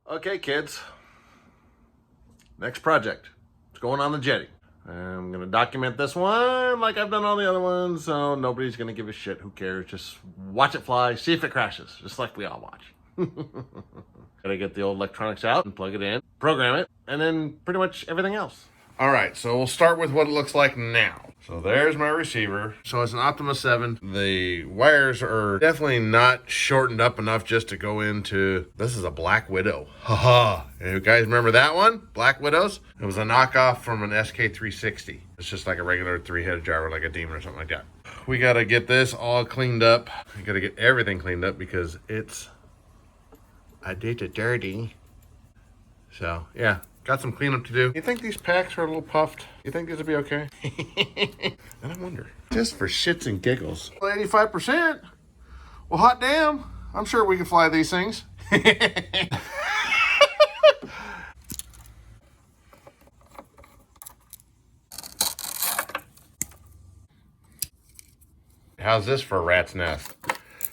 Okay, kids. Next project. It's going on the Jeti. I'm going to document this one like I've done all the other ones, so nobody's going to give a shit. Who cares? Just watch it fly, see if it crashes, just like we all watch. Gotta get the old electronics out and plug it in, program it, and then pretty much everything else. All right, so we'll start with what it looks like now. So there's my receiver. So it's an Optima 7. The wires are definitely not shortened up enough just to go into, this is a Black Widow. Haha. You guys remember that one? Black Widows? It was a knockoff from an SK360. It's just like a regular 3-headed gyro, like a Demon or something like that. We gotta get this all cleaned up. We gotta get everything cleaned up because it's a bit dirty. So, yeah. Got some cleanup to do. You think these packs are a little puffed? You think these will be okay? And I wonder. Just for shits and giggles. 85%? Well, hot damn. I'm sure we can fly these things. How's this for a rat's nest?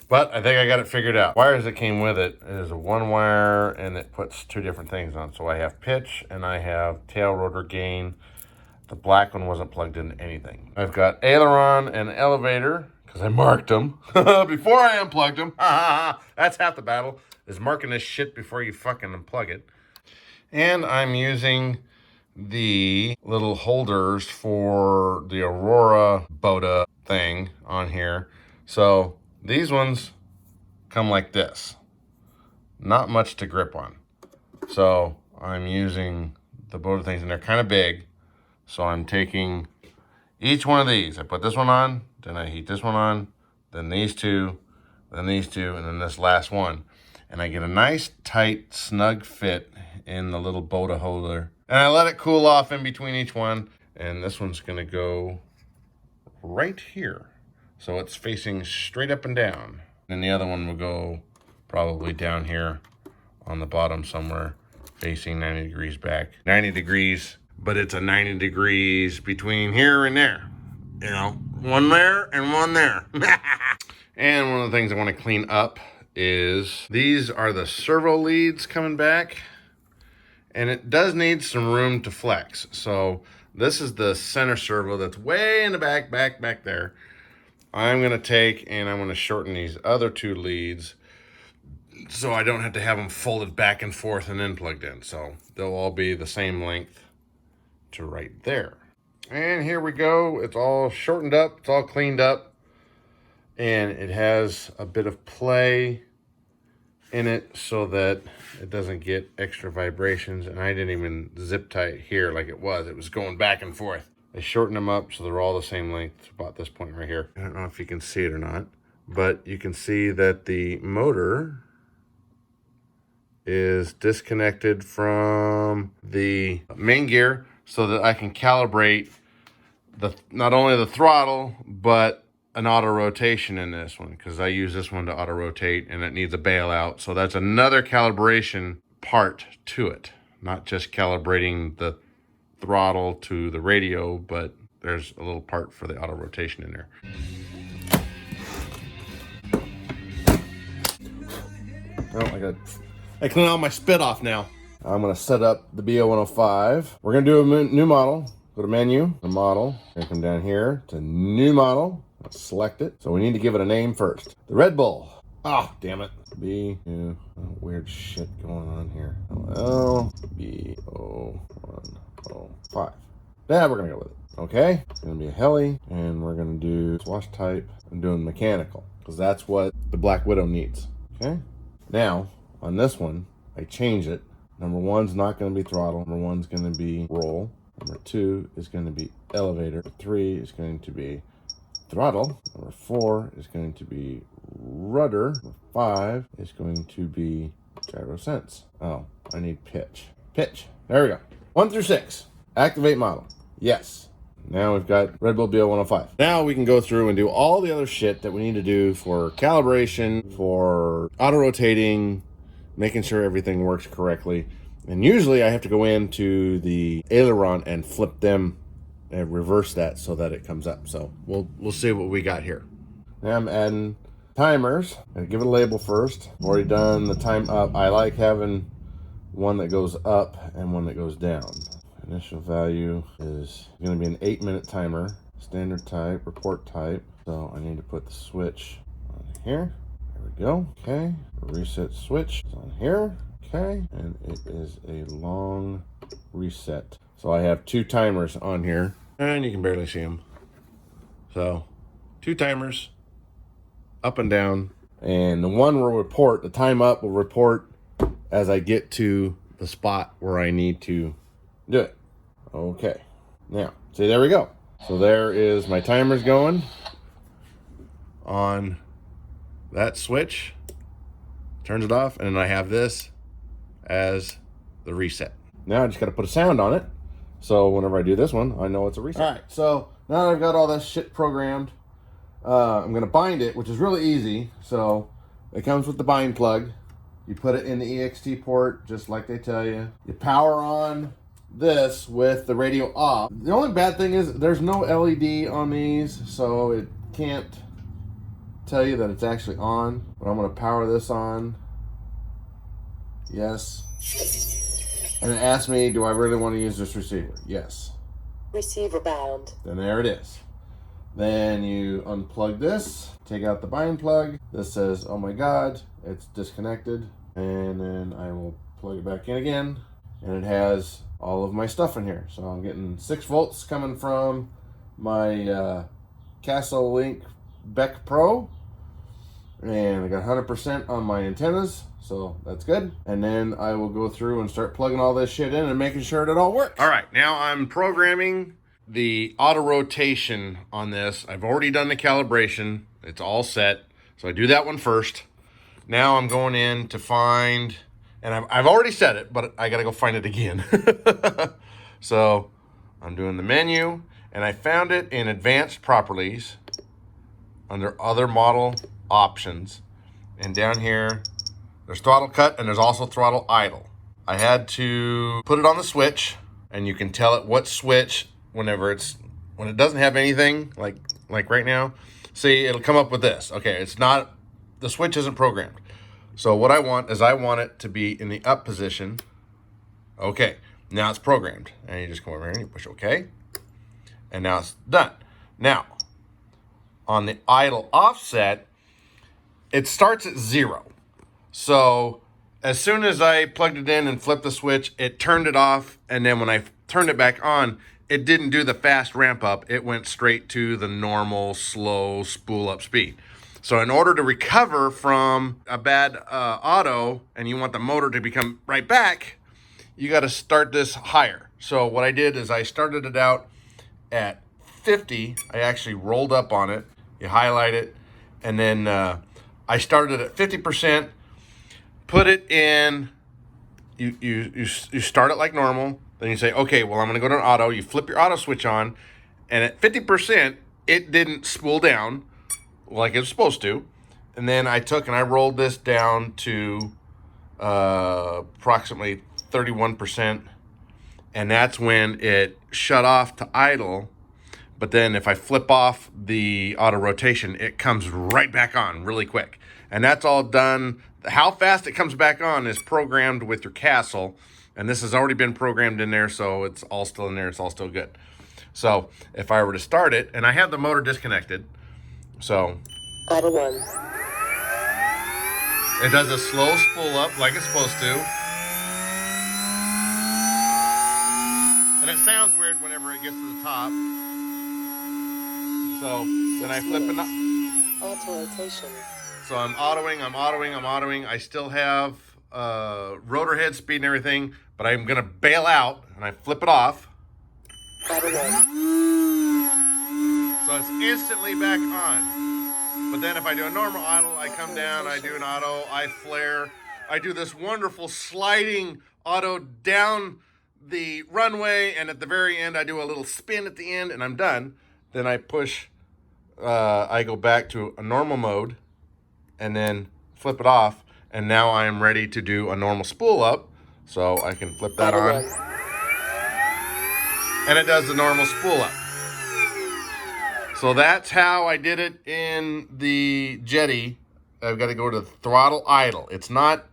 But I think I got it figured out. Wires that came with it is a one wire and it puts two different things on. So I have pitch and I have tail rotor gain. The black one wasn't plugged into anything. I've got aileron and elevator because I marked them before I unplugged them. That's half the battle, is marking this shit before you fucking unplug it. And I'm using the little holders for the Aurora Boda thing on here. So these ones come like this. Not much to grip on. So I'm using the Boda things and they're kind of big. So I'm taking each one of these. I put this one on, then I heat this one on, then these two, and then this last one. And I get a nice, tight, snug fit in the little Boda holder. And I let it cool off in between each one. And this one's gonna go right here. So it's facing straight up and down. And the other one will go probably down here on the bottom somewhere, facing 90 degrees back. 90 degrees, but it's a 90 degrees between here and there. You know, one there and one there. And one of the things I want to clean up is these are the servo leads coming back. And it does need some room to flex. So this is the center servo that's way in the back there. I'm going to take and I'm going to shorten these other two leads so I don't have to have them folded back and forth and then plugged in. So they'll all be the same length to right there. And here we go. It's all shortened up. It's all cleaned up. And it has a bit of play in it so that it doesn't get extra vibrations. And I didn't even zip tie it here like it was. It was going back and forth. I shortened them up so they're all the same length about this point right here. I don't know if you can see it or not, but you can see that the motor is disconnected from the main gear so that I can calibrate not only the throttle, but an auto rotation in this one, because I use this one to auto rotate and it needs a bailout. So that's another calibration part to it, not just calibrating the throttle to the radio, but there's a little part for the auto rotation in there. Oh, I clean all my spit off now. I'm gonna set up the BO105. We're gonna do a new model. Go to menu, the model. Gonna come down here to new model. Select it. So we need to give it a name first. The Red Bull. Oh, damn it. Weird shit going on here. BO105. Yeah, we're gonna go with it. Okay. It's gonna be a heli, and we're gonna do wash type. I'm doing mechanical because that's what the Black Widow needs. Okay. Now on this one, I change it. Number one's not gonna be throttle. Number one's gonna be roll. Number two is gonna be elevator. Number three is going to be throttle. Number four is going to be rudder. Number five is going to be gyro sense. Oh, I need pitch. Pitch. There we go. 1 through 6. Activate model. Yes. Now we've got Red Bull BO105. Now we can go through and do all the other shit that we need to do for calibration, for auto rotating, making sure everything works correctly. And usually I have to go into the aileron and flip them and reverse that so that it comes up. So we'll see what we got here. Now I'm adding timers. I give it a label first. I've already done the time up. I like having one that goes up and one that goes down. Initial value is going to be an 8-minute timer, standard type, report type. So I need to put the switch on here. There we go. Okay. Reset switch is on here. Okay. And it is a long reset. So I have 2 timers on here, and you can barely see them. So 2 timers, up and down. And the one will report, the time up will report as I get to the spot where I need to do it. Okay. Now, see, there we go. So there is my timers going on that switch. Turns it off, and then I have this as the reset. Now I just got to put a sound on it. So whenever I do this one, I know it's a reset. All right, so now that I've got all this shit programmed, I'm going to bind it, which is really easy. So it comes with the bind plug. You put it in the EXT port, just like they tell you. You power on this with the radio off. The only bad thing is there's no LED on these, so it can't tell you that it's actually on. But I'm going to power this on. Yes. And it asks me, do I really want to use this receiver? Yes. Receiver bound. Then there it is. Then you unplug this, take out the bind plug. This says, oh my God, it's disconnected. And then I will plug it back in again. And it has all of my stuff in here. So I'm getting 6 volts coming from my Castle Link Beck Pro. And I got 100% on my antennas. So that's good. And then I will go through and start plugging all this shit in and making sure that it all works. All right, now I'm programming the auto rotation on this. I've already done the calibration. It's all set. So I do that one first. Now I'm going in to find, and I've already set it, but I got to go find it again. So I'm doing the menu, and I found it in advanced properties under other model options. And down here, there's throttle cut and there's also throttle idle. I had to put it on the switch, and you can tell it what switch when it doesn't have anything like right now. See, it'll come up with this. Okay, it's not, the switch isn't programmed. So what I want is I want it to be in the up position. Okay, now it's programmed. And you just come over here and you push OK. And now it's done. Now, on the idle offset, it starts at 0. So as soon as I plugged it in and flipped the switch, it turned it off. And then when I turned it back on, it didn't do the fast ramp up. It went straight to the normal, slow spool up speed. So in order to recover from a bad auto, and you want the motor to become right back, you got to start this higher. So what I did is I started it out at 50. I actually rolled up on it. You highlight it. And then I started at 50%. Put it in, you start it like normal. Then you say, okay, well, I'm going to go to an auto. You flip your auto switch on. And at 50%, it didn't spool down like it was supposed to. And then I took and I rolled this down to approximately 31%. And that's when it shut off to idle. But then if I flip off the auto rotation, it comes right back on really quick. And that's all done. How fast it comes back on is programmed with your Castle. And this has already been programmed in there, so it's all still in there. It's all still good. So if I were to start it, and I have the motor disconnected, so Idle 1. It does a slow spool up like it's supposed to. And it sounds weird whenever it gets to the top. So then I flip it up. Auto rotation. So I'm autoing. I still have rotor head speed and everything, but I'm going to bail out and I flip it off. Idle 1. So it's instantly back on. But then if I do a normal idle, I come down, I do an auto, I flare. I do this wonderful sliding auto down the runway, and at the very end, I do a little spin at the end, and I'm done. Then I push, I go back to a normal mode, and then flip it off, and now I am ready to do a normal spool up. So I can flip that on, and it does the normal spool up. So that's how I did it in the Jeti. I've got to go to throttle idle. It's not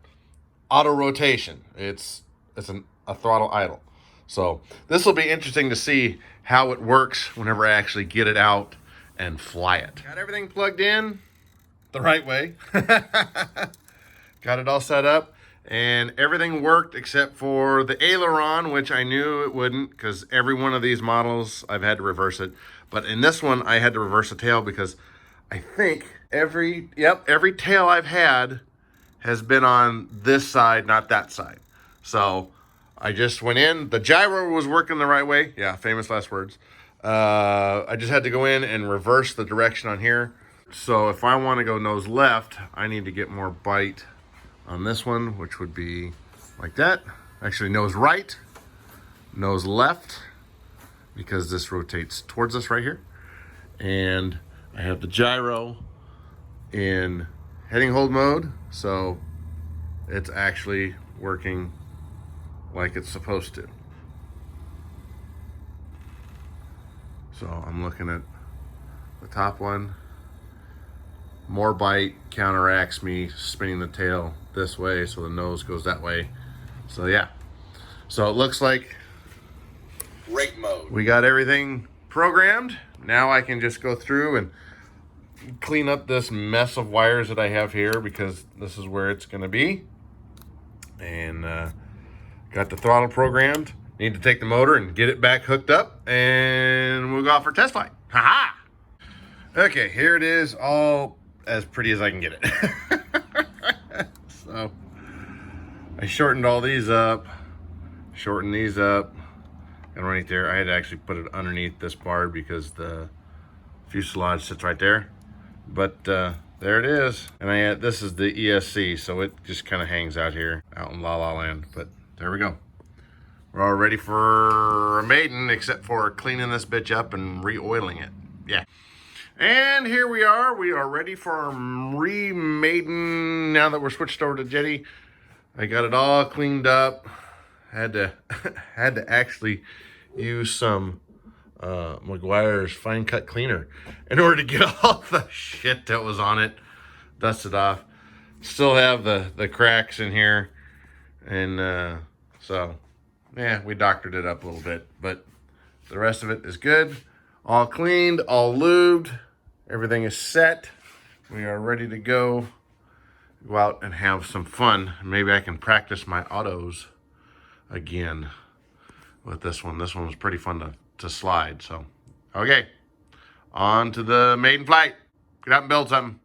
auto rotation. It's a throttle idle. So this will be interesting to see how it works whenever I actually get it out and fly it. Got everything plugged in the right way. Got it all set up, and everything worked except for the aileron, which I knew it wouldn't, because every one of these models I've had to reverse it. But in this one, I had to reverse the tail because I think every tail I've had has been on this side, not that side. So I just went in. The gyro was working the right way. Yeah, famous last words. I just had to go in and reverse the direction on here. So if I want to go nose left, I need to get more bite on this one, which would be like that. Actually, nose right, nose left, because this rotates towards us right here. And I have the gyro in heading hold mode, so it's actually working like it's supposed to. So I'm looking at the top one. More bite counteracts me spinning the tail this way, so the nose goes that way. So yeah, so it looks like Rate mode. we got everything programmed. Now I can just go through and clean up this mess of wires that I have here, because this is where it's going to be. And got the throttle programmed. Need to take the motor and get it back hooked up, and we'll go out for a test flight. Ha-ha! Okay, here it is, all as pretty as I can get it. So I shortened all these up, shortened these up, and right there I had to actually put it underneath this bar because the fuselage sits right there. But there it is. And this is the ESC, so it just kind of hangs out here, out in La La Land. But there we go. We're all ready for a maiden, except for cleaning this bitch up and re-oiling it. Yeah. And here we are. We are ready for our re-maiden now that we're switched over to Jeti. I got it all cleaned up. Had to actually use some Meguiar's fine cut cleaner in order to get all the shit that was on it dusted off. Still have the cracks in here, and so yeah, we doctored it up a little bit, but the rest of it is good. All cleaned, all lubed, everything is set. We are ready to go out and have some fun. Maybe I can practice my autos again with this one. This one was pretty fun to slide. So, okay, on to the maiden flight. Get out and build something.